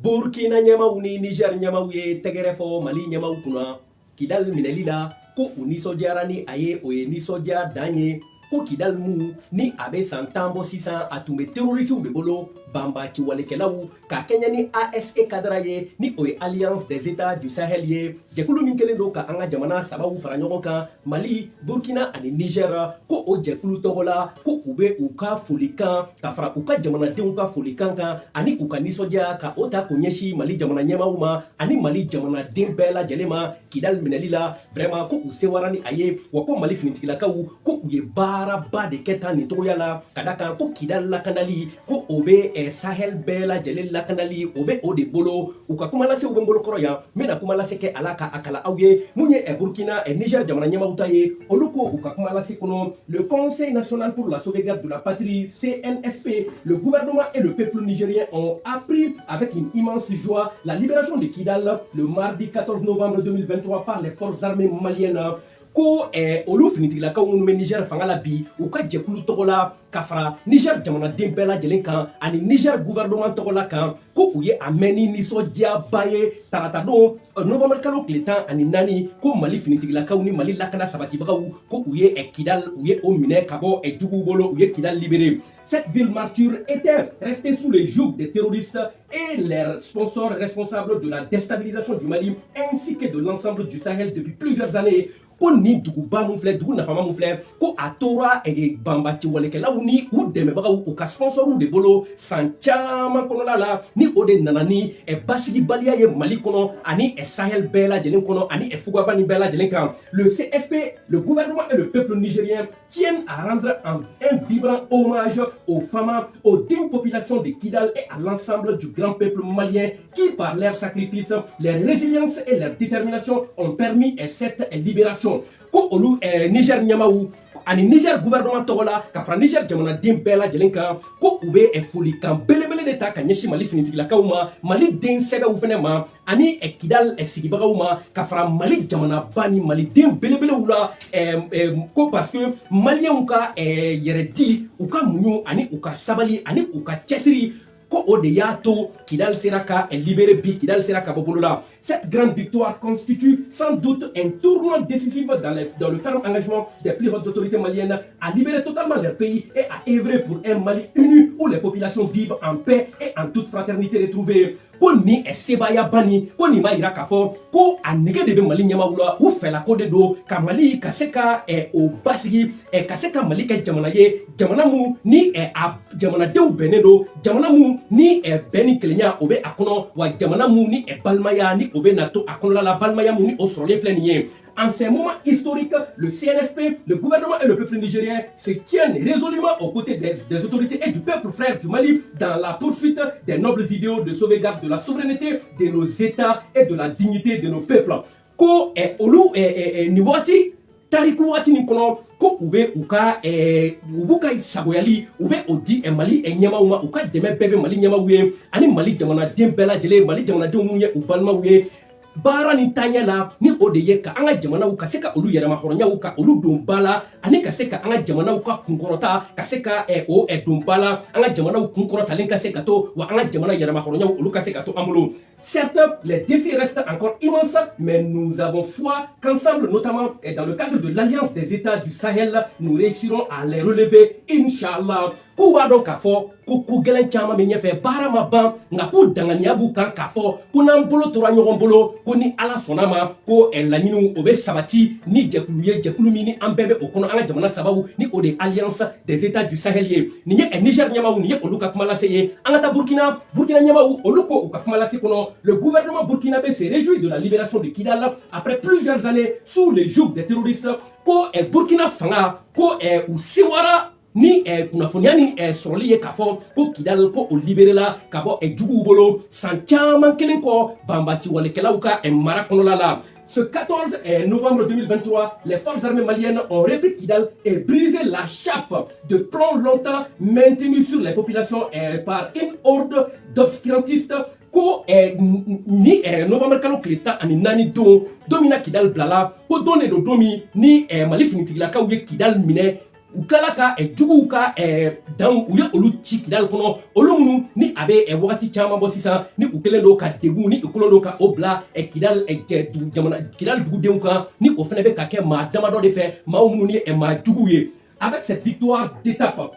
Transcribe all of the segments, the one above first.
Burkina ɲɛmaw ni Niger ɲɛmaw ye tɛgɛrɛ fɔ Mali ɲɛmaw kunna Kidal minɛli la ko u nisɔndiyara ni a ye o ye nisɔndiya dan ye ko Kidal mu ni a bɛ san 10 bɔ sisan a tun bɛ terrorisiw de bolo banbaciwalekɛlaw ka kɛɲɛ ni ASE kadara ye ni o ye Alliance des États du Sahel ye jɛkulu min kɛlen don ka an ka jamana sabaw fara ɲɔgɔn kan Mali, Burkina ani Niger ko o jɛkulu tɔgɔ la ko u bɛ u ka folikan ka fara u ka jamanadenw ka folikan kan ani u ka nisɔndiya ka o ta k'o ɲɛsin Mali jamana ɲɛmaaw ma ani Mali jamanaden bɛɛ lajɛlen ma Kidal minɛli la vraiment ko u sewara ni a ye wa ko Mali finitigilakaw ko u ye baaraba de kɛ tan nin cogoya la ka da kan ko Kidal lakanali ko o bɛ Sahel bɛɛ lajɛlen lakanali o bɛ o de bolo u ka kuma lasew bɛ n bolo kɔrɔ yan n bɛna kuma lase kɛ ala ka a kala aw ye mun ye Burkina Niger jamana ɲɛmaaw ta ye olu ko u ka kuma lase kɔnɔ le Conseil national pour la sauvegarde de la patrie CNSP le gouvernement et le peuple nigérien ont appris avec une immense joie la libération de Kidal le mardi 14 novembre 2023 par les forces armées maliennes ko olu finitigilakaw minnu bɛ Niger fanga la bi u ka jɛkulu tɔgɔ la ka fara Niger jamanaden bɛɛ lajɛlen kan ani Niger gouvernement tɔgɔ la kan ko u ye a mɛn ni nisɔndiyaba ye tarata don novembre kalo tile 14 ko Mali finitigilakaw ni Mali lakana sabatibagaw ko u ye Kidal u ye o minɛ ka bɔ juguw bolo u ye Kidal libéré. Cette ville martyre était restée sous le joug des terroristes et leurs sponsors responsables de la déstabilisation du Mali ainsi que de l'ensemble du Sahel depuis plusieurs années. Ko ni duguba mun filɛ dugu nafama mun filɛ ko a tora banbaciwalekɛlaw ni u dɛmɛbagaw u ka sponsorw de bolo san caman kɔnɔla la ni o de nana ni basigibaliya ye Mali kɔnɔ ani Sahel bɛɛ lajɛlen kɔnɔ ani fugaba ni bɛɛ lajɛlen kan. Le CSP, le gouvernement et le peuple nigérien tiennent à rendre un vibrant hommage aux femmes, aux dignes populations de Kidal et à l'ensemble du grand peuple malien qui par leur sacrifice, leur résilience et leur détermination ont permis cette libération. Ko olu Niger ɲɛmaaw ani Niger gouvernement tɔgɔ la ka fara Niger jamanaden bɛɛ lajɛlen kan ko u bɛ folikan belebele de ta ka ɲɛsin Mali finitigilakaw ma Mali den sɛbɛw fɛnɛ ma ani Kidal sigibagaw ma ka fara Mali jamanaba ni Maliden belebelew la ko parce que maliyɛnw ka yɛrɛdi u ka muɲu ani u ka sabali ani u ka cɛsiri ko o de y'a to Kidal sera ka libéré bi Kidal sera ka bɔ bolo la. Cette grande victoire constitue sans doute un tournant décisif dans le ferme engagement des plus hautes autorités maliennes à libérer totalement leur pays et à œuvrer pour un Mali uni où les populations vivent en paix et en toute fraternité retrouvée. Ko ni sebaya bani ko ni ma yira k'a fɔ ko a nege de bɛ Mali ɲɛmaaw la u fɛla ko de don ka Mali ka se ka o basigi ka se ka Mali kɛ jamana ye jamana mun ni a jamanadenw bɛnnen don jamana mun ni bɛn ni kelenya o bɛ a kɔnɔ wa jamana mun ni balimaya ni o bɛ na to a kɔnɔla la balimaya mun ni o sɔrɔlen filɛ nin ye. En ces moments historiques, le CNSP, le gouvernement et le peuple nigérien se tiennent résolument aux côtés des autorités et du peuple frère du Mali dans la poursuite des nobles idéaux de sauvegarde de la souveraineté de nos États et de la dignité de nos peuples. Ko olu ni wagati tariku wagati nin kɔnɔ ko u bɛ u b'u ka sagoyali u bɛ o di Mali ɲɛmaaw ma u ka dɛmɛ bɛɛ bɛ Mali ɲɛmaaw ye ani Mali jamanaden bɛɛ lajɛlen Mali jamanadenw minnu ye u balimaw ye. Baara ni taɲɛ la ni o de ye ka an ka jamanaw ka se ka olu yɛrɛmahɔrɔnyaw ka olu don ba la ani ka se ka an ka jamanaw ka kunkɔrɔta ka se ka o don ba la an ka jamanaw kunkɔrɔtalen ka se ka to wa an ka jamana yɛrɛmahɔrɔnyaw olu ka se ka to an bolo. Certes, les défis restent encore immenses, mais nous avons foi qu'ensemble, notamment dans le cadre de l'Alliance des États du Sahel, nous réussirons à les relever, Inch'Allah. Kouwa donc k'a fɔ ko ko gɛlɛn caman bɛ ɲɛfɛ baara ma ban nka ko danganiya b'u kan k'a fɔ ko n'an bolo tora ɲɔgɔn bolo ko ni Ala sɔnna ma ko laɲiniw o bɛ sabati ni jɛkulu ye jɛkulu min ni an bɛɛ bɛ o kɔnɔ an ka jamana sabaw ni o de ye Alliance des États du Sahel ye nin ye Niger ɲɛmaaw nin ye olu ka kuma lase ye an ka taa Burkina ɲɛmaaw olu ko u ka kuma lase kɔnɔ. Le gouvernement burkinabé se réjouit de la libération de Kidal après plusieurs années sous le joug des terroristes. Ko Burkina fanga ko u sewara ni kunnafoniya ni sɔrɔli ye k'a fɔ ko Kidal ko o libéré la ka bɔ juguw bolo san caman kelen kɔ banbaciwalekɛlaw ka mara kɔnɔla la. Ce 14 novembre 2023, les forces armées maliennes ont repris Kidal et brisé la chape de plomb longtemps maintenue sur les populations par une horde d'obscurantistes. Ko ni novembre kalo tile 14 don min na Kidal bilala ko don de don don min ni Mali finitigilakaw ye Kidal minɛ u tilala ka juguw ka dan u ye olu ci kidal kɔnɔ olu minnu ni a bɛ wagati caman bɔ sisan ni u kɛlen don ka degun ni u kɛlen don ka o bila kidal dugudenw kan ni o fana bɛ ka kɛ maa damadɔ de fɛ maa minnu ni maa juguw ye. Avec cette victoire d'étape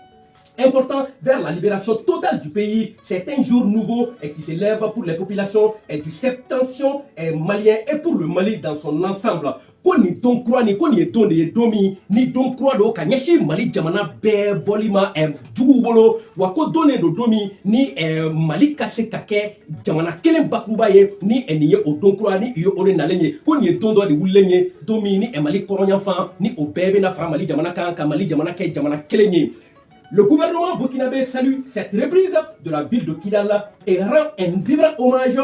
important vers la libération totale du pays, c'est un jour nouveau qui s'élève pour les populations du septentrion malien et pour le Mali dans son ensemble. Ko ni don kura ni ko ni ye don de ye don min ni don kura do ka ɲɛsin Mali jamana bɛɛ bɔli ma juguw bolo wa ko don de don min ni Mali ka se ka kɛ jamana kelen bakuruba ye ni nin ye o don kura ni u ye o de nalen ye ko nin ye don dɔ de wulilen ye don min ni Mali kɔrɔnyanfan ni o bɛɛ bɛna fara Mali jamana kan ka Mali jamana kɛ jamana kelen ye. Le gouvernement burkinabé salue cette reprise de la ville de Kidal et rend un vibrant hommage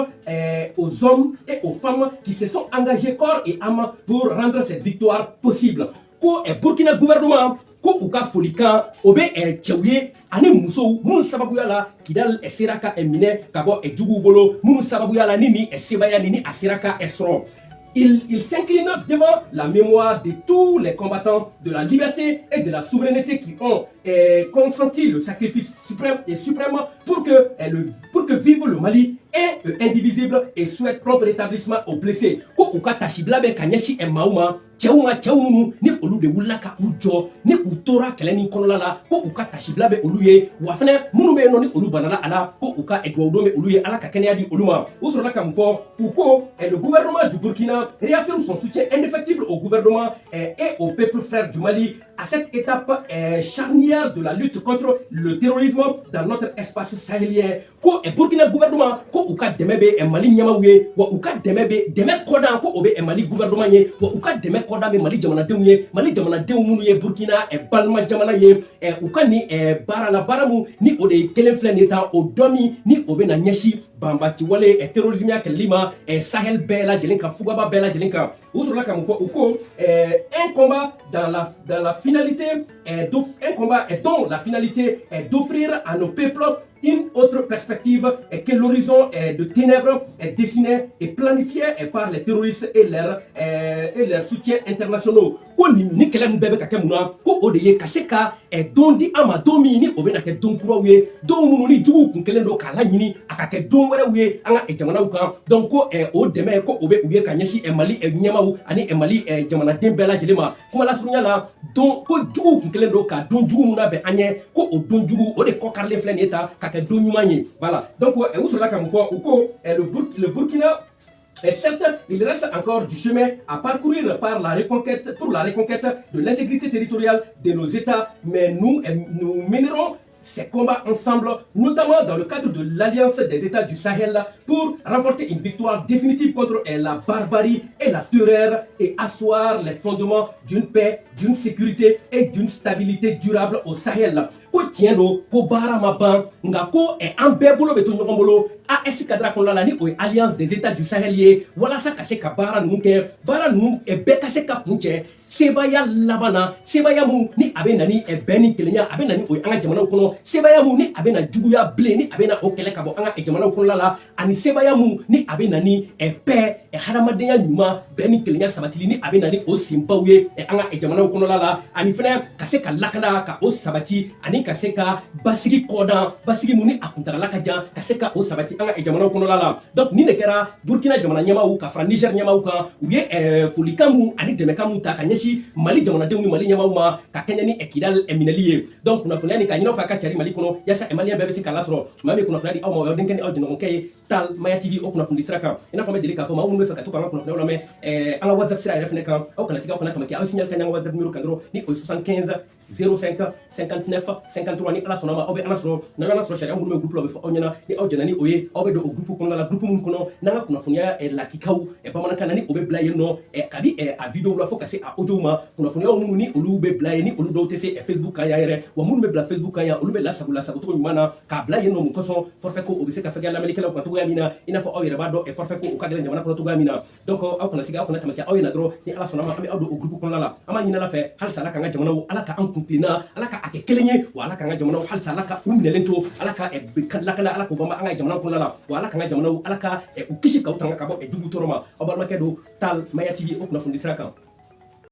aux hommes et aux femmes qui se sont engagés corps et âme pour rendre cette victoire possible. Ko Burkina gouvernement ko u ka folikan o bɛ cɛw ye ani musow minnu sababuya la Kidal sera ka minɛ ka bɔ juguw bolo minnu sababuya la ni nin sebaya ni a sera ka sɔrɔ. Il s'incline devant la mémoire de tous les combattants de la liberté et de la souveraineté qui ont consenti le sacrifice suprême pour que vive le Mali est indivisible et souhaite prompt rétablissement aux blessés. Ko u ka tasibila bɛ ka ɲɛsin maaw ma cɛw minnu ni olu de wulila ka u jɔ ni u tora kɛlɛ nin kɔnɔna la ko u ka tasibila bɛ olu ye wa fɛnɛ minnu bɛ yen nɔ ni olu banala a la ko u ka duwawudon bɛ olu ye Ala ka kɛnɛya di olu ma. U sɔrɔla ka mun fɔ u ko le gouvernement du Burkina réaffirme son soutien indéfectible au gouvernement et au peuple frère du Mali à cette étape charnière de la lutte contre le terrorisme dans notre espace sahélien. Ko Burkina gouvernement ko u ka dɛmɛ bɛ Mali ɲɛmaaw ye wa u ka dɛmɛ kɔdan ko o bɛ Mali gouvernement ye wa u ka dɛmɛ kɔdan bɛ Mali jamanadenw ye Mali jamanadenw minnu ye Burkina balima jamana ye u ka ni baara la baara min ni o de ye kelen filɛ nin ye tan o dɔ min ni o bɛ na ɲɛsin banbati wale terrorisme ya kɛlɛli ma Sahel bɛɛ lajɛlen kan fugaba bɛɛ lajɛlen kan. U sɔrɔla ka mun fɔ u ko un combat dans la finalité un combat dont la finalité est d'offrir à nos peuples une autre perspective que l'horizon de ténèbres est dessiné et planifié par les terroristes et leurs soutiens internationaux. Ko ni kɛlɛ min bɛɛ bɛ ka kɛ mun na ko o de ye ka se ka don di an ma don min ni o bɛ na kɛ don kuraw ye don minnu ni juguw kun kelen don k'a laɲini a ka kɛ don wɛrɛw ye an ka jamanaw kan donc ko o dɛmɛ ko o bɛ u ye ka ɲɛsin Mali ɲɛmaaw ani Mali jamanaden bɛɛ lajɛlen ma. Kuma lasurunya la don ko juguw kun kelen don ka don jugu mun labɛn an ɲɛ ko o don jugu o de kɔkarilen filɛ nin ye tan ka kɛ don ɲuman ye. Voilà donc u sɔrɔla ka mun fɔ u ko le Burkina. Et certes, il reste encore du chemin à parcourir pour la reconquête de l'intégrité territoriale de nos États, mais nous mènerons ces combats ensemble, notamment dans le cadre de l'Alliance des États du Sahel, pour remporter une victoire définitive contre la barbarie et la terreur et asseoir les fondements d'une paix, d'une sécurité et d'une stabilité durable au Sahel. Ko tiɲɛ don ko baara ma ban nka ko an bɛɛ bolo bɛ to ɲɔgɔn bolo AES cadre kɔnɔna la ni o ye Alliance des États du Sahel ye walasa ka se ka baara ninnu kɛ baara ninnu bɛɛ ka se ka kun cɛ sebaya laban na sebaya mun ni a bɛ na ni bɛn ni kelenya a bɛ na ni o ye an ka jamanaw kɔnɔ sebaya mun ni a bɛ na juguya bilen ni a bɛ na o kɛlɛ ka bɔ an ka jamanaw kɔnɔna la ani sebaya mun ni a bɛ na ni paix hadamadenya ɲuman bɛn ni kelenya sabatili ni a bɛ na ni o senbaw ye an ka jamanaw kɔnɔna la ani fɛnɛ ka se ka lakana ka o sabati ani ka se ka basigi kɔdan basigi mun ni a kuntagala ka jan ka se ka o sabati an ka jamanaw kɔnɔna la. Donc nin de kɛra Burkina jamana ɲɛmaaw ka fara Niger ɲɛmaaw kan u ye folikan mun ani dɛmɛkan mun ta ka ɲɛsin Mali jamanadenw ni Mali ɲɛmaaw ma ka kɛɲɛ ni Kidal minɛli ye. Donc kunnafoniya nin ka ɲin'aw fɛ a ka cari Mali kɔnɔ yaasa maliyɛn bɛɛ bɛ se k'a lasɔrɔ maa min ye kunnafoniya di aw ma o y'aw denkɛ ni aw jɛɲɔgɔnkɛ ye Tal Maya TV o kunnafoni sira kan i n'a fɔ an bɛ deli k'a fɔ maa minnu bɛ fɛ ka to k'an ka kunnafoniyaw lamɛn an ka WhatsApp sira yɛrɛ fɛnɛ kan aw kana sigi aw kana tamaki aw signal ka ɲɛ an ka WhatsApp numéro kan dɔrɔn ni o ye 75 05 59 53 ni Ala sɔnna ma aw bɛ Ala sɔrɔ n'aw y'Ala sɔrɔ sariya minnu bɛ groupe la o bɛ fɔ aw ɲɛna ni aw jɛnna ni o ye aw bɛ don o groupe kɔnɔna la groupe minnu kɔnɔ n'an ka kunnafoniya lakikaw bamanankan na ni o bɛ bila yen nɔ kabi a vidéo la fo ka se a audio ma kunnafoniyaw minnu ni olu bɛ bila yen ni olu dɔw tɛ se Facebook kan yan yɛrɛ wa minnu bɛ bila Facebook kan yan olu bɛ lasago cogo ɲuman na k'a bila yen nɔ mun kosɔn forfait ko o bɛ se ka fɛgɛya lamɛnnikɛlaw kan cogoya min na i n'a fɔ aw yɛrɛ b'a dɔn forfait ko o ka gɛlɛn jamana kɔnɔ cogoya min na donc aw kana sigi aw kana tamaki aw ye na dɔrɔn ni Ala sɔnna ma an bɛ aw don o groupe kɔnɔna la an b'a ɲini Ala fɛ halisa Ala k'an ka jamanaw Ala ka an kun tilenna Ala ka a kɛ kelen ye wa Ala k'an ka jamanaw halisa Ala ka u minɛlen to Ala ka lakana Ala k'o banba an ka jamanaw kɔnɔna la wa Ala k'an ka jamanaw Ala ka u kisi k'aw tanga ka bɔ jugu tɔɔrɔ ma aw balimakɛ don Tal Maya TV o kunnafoni sira kan.